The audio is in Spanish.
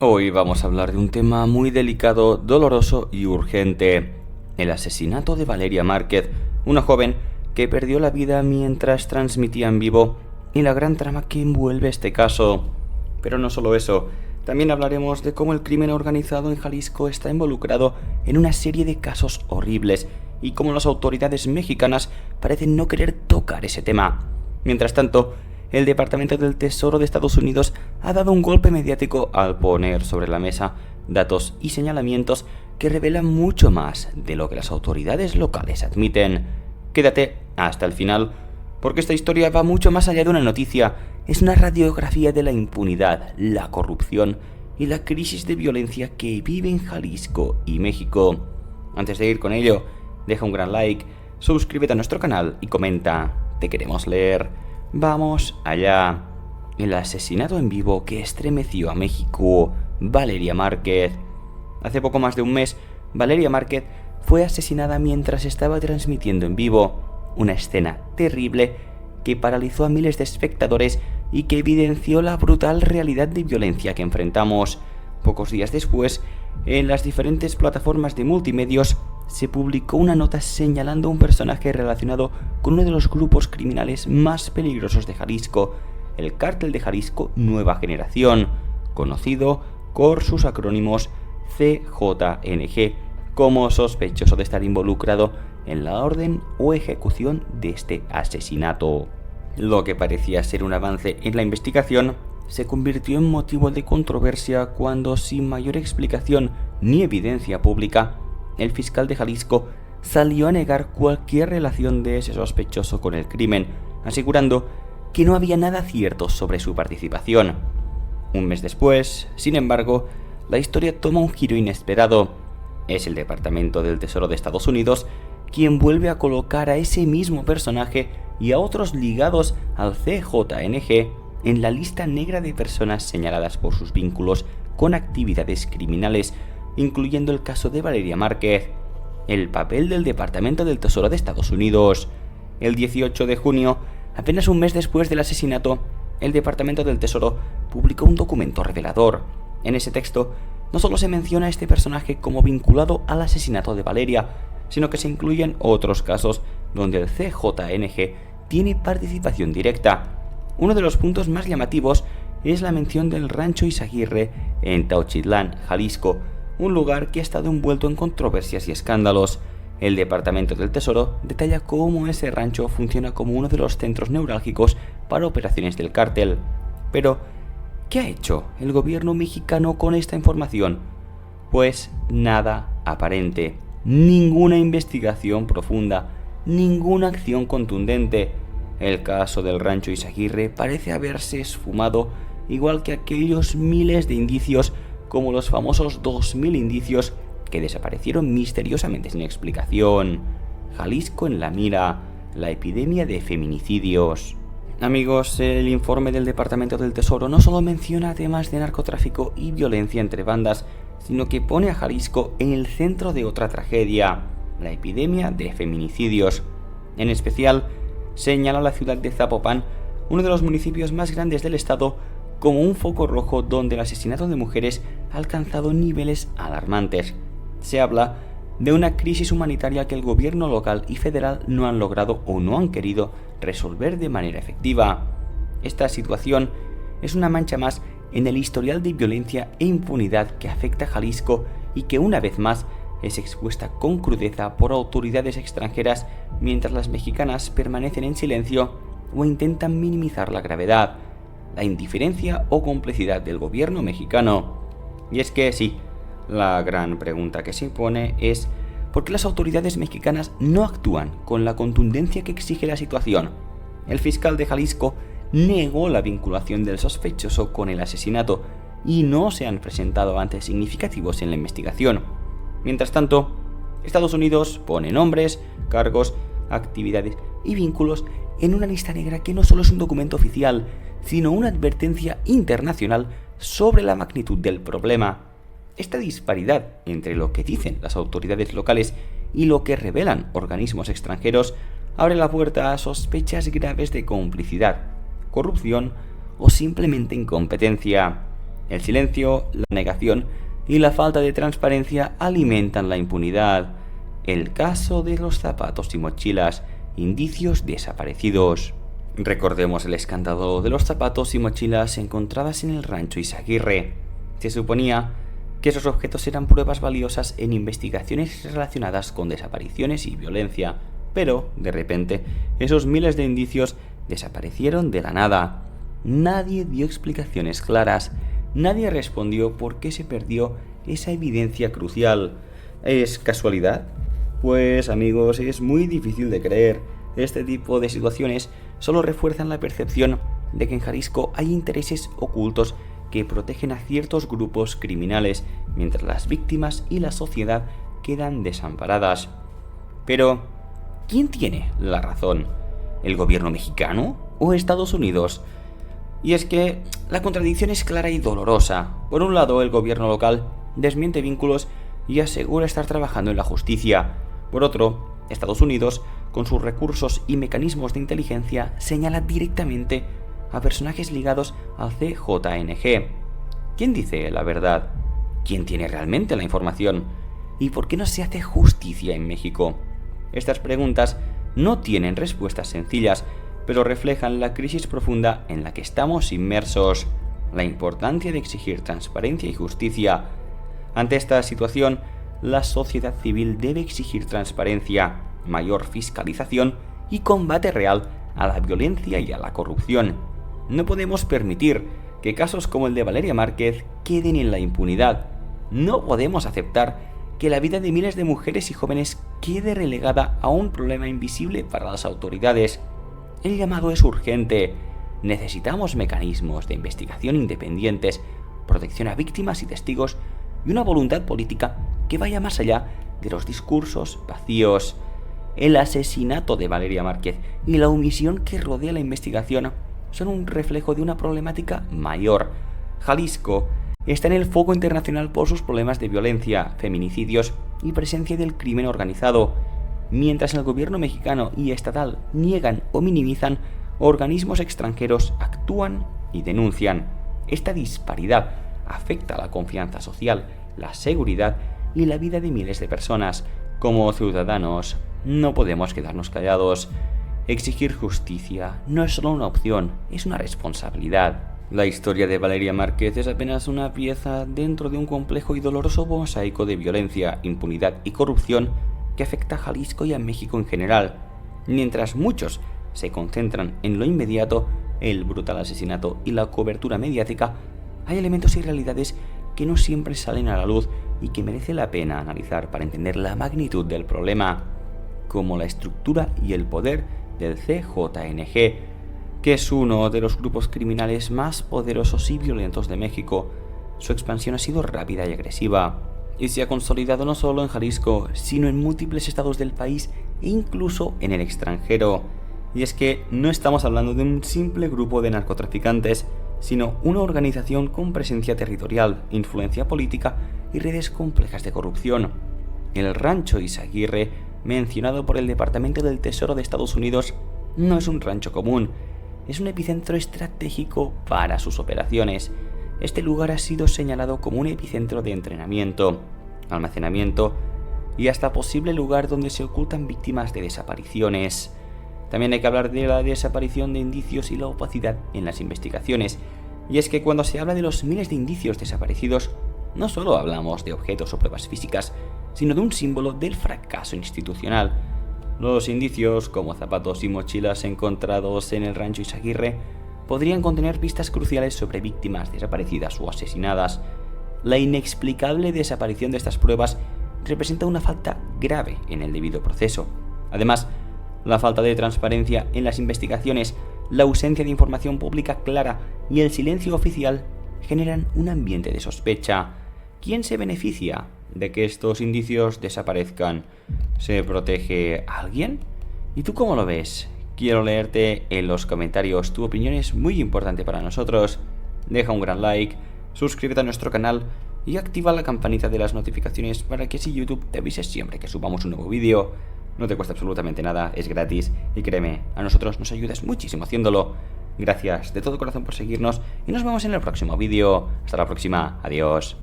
Hoy vamos a hablar de un tema muy delicado, doloroso y urgente: el asesinato de Valeria Márquez, una joven que perdió la vida mientras transmitía en vivo, y la gran trama que envuelve este caso. Pero no solo eso, también hablaremos de cómo el crimen organizado en Jalisco está involucrado en una serie de casos horribles y cómo las autoridades mexicanas parecen no querer tocar ese tema. Mientras tanto, el Departamento del Tesoro de Estados Unidos ha dado un golpe mediático al poner sobre la mesa datos y señalamientos que revelan mucho más de lo que las autoridades locales admiten. Quédate hasta el final, porque esta historia va mucho más allá de una noticia. Es una radiografía de la impunidad, la corrupción y la crisis de violencia que viven Jalisco y México. Antes de ir con ello, deja un gran like, suscríbete a nuestro canal y comenta. Te queremos leer. Vamos allá. El asesinato en vivo que estremeció a México, Valeria Márquez. Hace poco más de un mes, Valeria Márquez fue asesinada mientras estaba transmitiendo en vivo. Una escena terrible que paralizó a miles de espectadores y que evidenció la brutal realidad de violencia que enfrentamos. Pocos días después, en las diferentes plataformas de multimedios, se publicó una nota señalando a un personaje relacionado con uno de los grupos criminales más peligrosos de Jalisco, el Cártel de Jalisco Nueva Generación, conocido por sus acrónimos CJNG, como sospechoso de estar involucrado en la orden o ejecución de este asesinato. Lo que parecía ser un avance en la investigación se convirtió en motivo de controversia cuando, sin mayor explicación ni evidencia pública, el fiscal de Jalisco salió a negar cualquier relación de ese sospechoso con el crimen, asegurando que no había nada cierto sobre su participación. Un mes después, sin embargo, la historia toma un giro inesperado. Es el Departamento del Tesoro de Estados Unidos quien vuelve a colocar a ese mismo personaje y a otros ligados al CJNG en la lista negra de personas señaladas por sus vínculos con actividades criminales, incluyendo el caso de Valeria Márquez. El papel del Departamento del Tesoro de Estados Unidos. El 18 de junio, apenas un mes después del asesinato, el Departamento del Tesoro publicó un documento revelador. En ese texto, no solo se menciona a este personaje como vinculado al asesinato de Valeria, sino que se incluyen otros casos donde el CJNG tiene participación directa. Uno de los puntos más llamativos es la mención del Rancho Izaguirre en Tauchitlán, Jalisco, un lugar que ha estado envuelto en controversias y escándalos. El Departamento del Tesoro detalla cómo ese rancho funciona como uno de los centros neurálgicos para operaciones del cártel. Pero, ¿qué ha hecho el gobierno mexicano con esta información? Pues nada aparente, ninguna investigación profunda, ninguna acción contundente. El caso del Rancho Izaguirre parece haberse esfumado, igual que aquellos miles de indicios, como los famosos 2000 indicios que desaparecieron misteriosamente sin explicación. Jalisco en la mira, la epidemia de feminicidios. Amigos, el informe del Departamento del Tesoro no solo menciona temas de narcotráfico y violencia entre bandas, sino que pone a Jalisco en el centro de otra tragedia, la epidemia de feminicidios. En especial, señala la ciudad de Zapopan, uno de los municipios más grandes del estado, como un foco rojo donde el asesinato de mujeres ha alcanzado niveles alarmantes. Se habla de una crisis humanitaria que el gobierno local y federal no han logrado o no han querido resolver de manera efectiva. Esta situación es una mancha más en el historial de violencia e impunidad que afecta a Jalisco y que una vez más es expuesta con crudeza por autoridades extranjeras, mientras las mexicanas permanecen en silencio o intentan minimizar la gravedad, la indiferencia o complicidad del gobierno mexicano. Y es que sí, la gran pregunta que se impone es ¿por qué las autoridades mexicanas no actúan con la contundencia que exige la situación? El fiscal de Jalisco negó la vinculación del sospechoso con el asesinato y no se han presentado avances significativos en la investigación. Mientras tanto, Estados Unidos pone nombres, cargos, actividades y vínculos en una lista negra que no solo es un documento oficial, sino una advertencia internacional sobre la magnitud del problema. Esta disparidad entre lo que dicen las autoridades locales y lo que revelan organismos extranjeros abre la puerta a sospechas graves de complicidad, corrupción o simplemente incompetencia. El silencio, la negación y la falta de transparencia alimentan la impunidad. El caso de los zapatos y mochilas, indicios desaparecidos. Recordemos el escándalo de los zapatos y mochilas encontradas en el rancho Izaguirre. Se suponía que esos objetos eran pruebas valiosas en investigaciones relacionadas con desapariciones y violencia, pero, de repente, esos miles de indicios desaparecieron de la nada. Nadie dio explicaciones claras, nadie respondió por qué se perdió esa evidencia crucial. ¿Es casualidad? Pues, amigos, es muy difícil de creer. Este tipo de situaciones solo refuerzan la percepción de que en Jalisco hay intereses ocultos que protegen a ciertos grupos criminales, mientras las víctimas y la sociedad quedan desamparadas. Pero, ¿quién tiene la razón? ¿El gobierno mexicano o Estados Unidos? Y es que la contradicción es clara y dolorosa. Por un lado, el gobierno local desmiente vínculos y asegura estar trabajando en la justicia. Por otro, Estados Unidos, con sus recursos y mecanismos de inteligencia, señala directamente a personajes ligados al CJNG. ¿Quién dice la verdad? ¿Quién tiene realmente la información? ¿Y por qué no se hace justicia en México? Estas preguntas no tienen respuestas sencillas, pero reflejan la crisis profunda en la que estamos inmersos, la importancia de exigir transparencia y justicia. Ante esta situación, la sociedad civil debe exigir transparencia, mayor fiscalización y combate real a la violencia y a la corrupción. No podemos permitir que casos como el de Valeria Márquez queden en la impunidad. No podemos aceptar que la vida de miles de mujeres y jóvenes quede relegada a un problema invisible para las autoridades. El llamado es urgente. Necesitamos mecanismos de investigación independientes, protección a víctimas y testigos y una voluntad política que vaya más allá de los discursos vacíos. El asesinato de Valeria Márquez y la omisión que rodea la investigación son un reflejo de una problemática mayor. Jalisco está en el foco internacional por sus problemas de violencia, feminicidios y presencia del crimen organizado. Mientras el gobierno mexicano y estatal niegan o minimizan, organismos extranjeros actúan y denuncian. Esta disparidad afecta a la confianza social, la seguridad y la vida de miles de personas. Como ciudadanos, no podemos quedarnos callados. Exigir justicia no es solo una opción, es una responsabilidad. La historia de Valeria Márquez es apenas una pieza dentro de un complejo y doloroso mosaico de violencia, impunidad y corrupción que afecta a Jalisco y a México en general. Mientras muchos se concentran en lo inmediato, el brutal asesinato y la cobertura mediática, hay elementos y realidades que no siempre salen a la luz y que merece la pena analizar para entender la magnitud del problema, como la estructura y el poder del CJNG, que es uno de los grupos criminales más poderosos y violentos de México. Su expansión ha sido rápida y agresiva, y se ha consolidado no solo en Jalisco, sino en múltiples estados del país e incluso en el extranjero. Y es que no estamos hablando de un simple grupo de narcotraficantes, sino una organización con presencia territorial, influencia política y redes complejas de corrupción. El rancho Izaguirre, mencionado por el Departamento del Tesoro de Estados Unidos, no es un rancho común, es un epicentro estratégico para sus operaciones. Este lugar ha sido señalado como un epicentro de entrenamiento, almacenamiento y hasta posible lugar donde se ocultan víctimas de desapariciones. También hay que hablar de la desaparición de indicios y la opacidad en las investigaciones. Y es que cuando se habla de los miles de indicios desaparecidos, no solo hablamos de objetos o pruebas físicas, sino de un símbolo del fracaso institucional. Los indicios, como zapatos y mochilas encontrados en el rancho Izaguirre, podrían contener pistas cruciales sobre víctimas desaparecidas o asesinadas. La inexplicable desaparición de estas pruebas representa una falta grave en el debido proceso. Además, la falta de transparencia en las investigaciones, la ausencia de información pública clara y el silencio oficial generan un ambiente de sospecha. ¿Quién se beneficia de que estos indicios desaparezcan? ¿Se protege a alguien? ¿Y tú cómo lo ves? Quiero leerte en los comentarios. Tu opinión es muy importante para nosotros. Deja un gran like, suscríbete a nuestro canal y activa la campanita de las notificaciones para que así YouTube te avise siempre que subamos un nuevo vídeo. No te cuesta absolutamente nada, es gratis y créeme, a nosotros nos ayudas muchísimo haciéndolo. Gracias de todo corazón por seguirnos y nos vemos en el próximo vídeo. Hasta la próxima. Adiós.